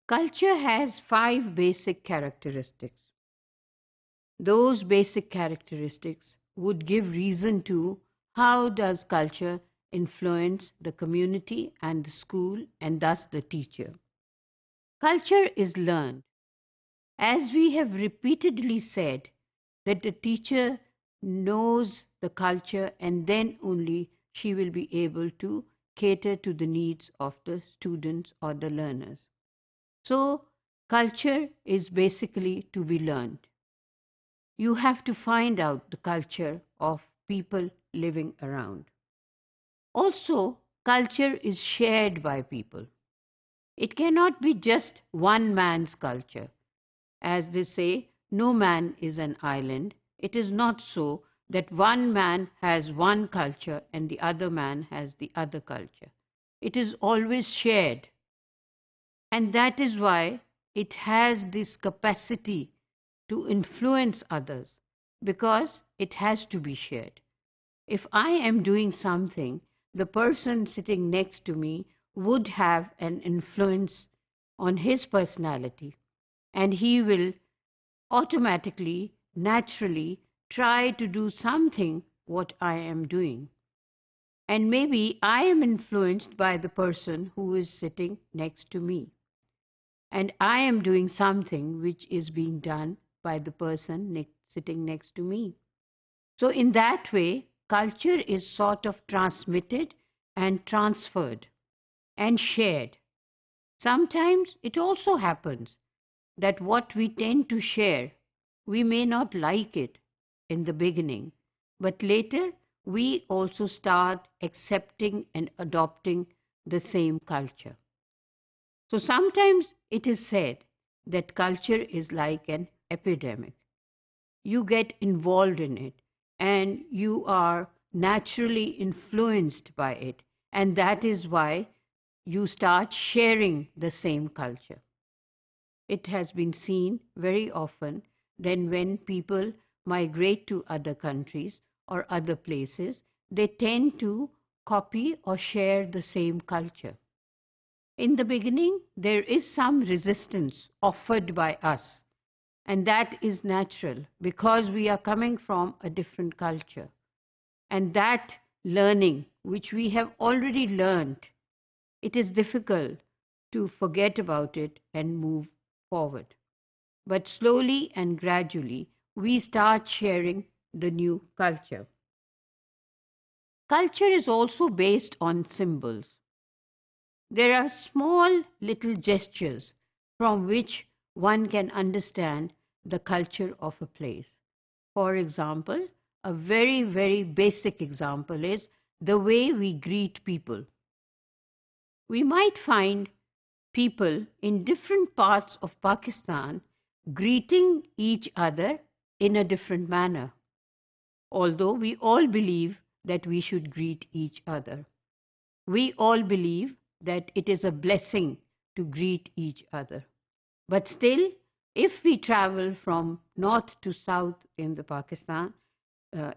Culture has 5 basic characteristics. Those basic characteristics would give reason to how does culture influence the community and the school and thus the teacher. Culture is learned. As we have repeatedly said, that the teacher knows the culture and then only she will be able to cater to the needs of the students or the learners. So, culture is basically to be learned. You have to find out the culture of people living around. Also, culture is shared by people. It cannot be just one man's culture. As they say, no man is an island. It is not so that one man has one culture and the other man has the other culture. It is always shared. And that is why it has this capacity to influence others, because it has to be shared. If I am doing something, the person sitting next to me would have an influence on his personality, and he will automatically, naturally try to do something what I am doing. And maybe I am influenced by the person who is sitting next to me. And I am doing something which is being done by the person sitting next to me. So in that way, culture is sort of transmitted and transferred and shared. Sometimes it also happens that what we tend to share, we may not like it in the beginning, but later we also start accepting and adopting the same culture. So sometimes it is said that culture is like an epidemic. You get involved in it and you are naturally influenced by it, and that is why you start sharing the same culture. It has been seen very often that when people migrate to other countries or other places, they tend to copy or share the same culture. In the beginning, there is some resistance offered by us, and that is natural because we are coming from a different culture. And that learning, which we have already learned, it is difficult to forget about it and move forward. But slowly and gradually, we start sharing the new culture. Culture is also based on symbols. There are small little gestures from which one can understand the culture of a place. For example, a very, very basic example is the way we greet people. We might find people in different parts of Pakistan greeting each other in a different manner, although we all believe that we should greet each other. We all believe that it is a blessing to greet each other. But still, if we travel from north to south in the Pakistan,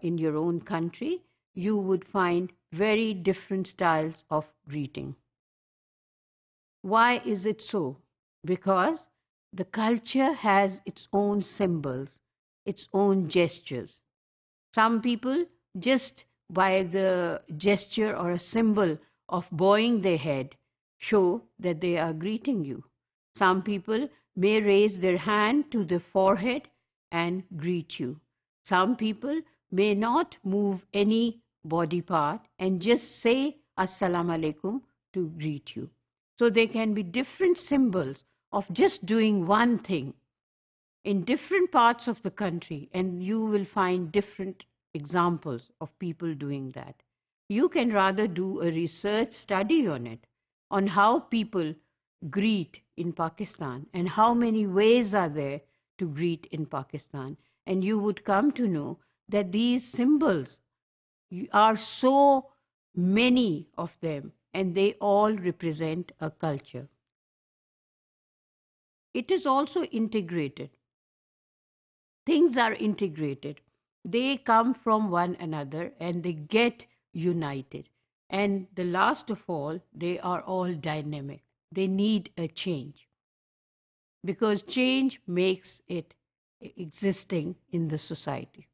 in your own country, you would find very different styles of greeting. Why is it so? Because the culture has its own symbols, its own gestures. Some people, just by the gesture or a symbol of bowing their head, show that they are greeting you. Some people may raise their hand to the forehead and greet you. Some people may not move any body part and just say Assalamu alaikum to greet you. So there can be different symbols of just doing one thing in different parts of the country, and you will find different examples of people doing that. You can rather do a research study on it, on how people greet in Pakistan and how many ways are there to greet in Pakistan. And you would come to know that these symbols are so many of them and they all represent a culture. It is also integrated. Things are integrated. They come from one another and they get united. And the last of all, they are all dynamic. They need a change. because change makes it existing in the society.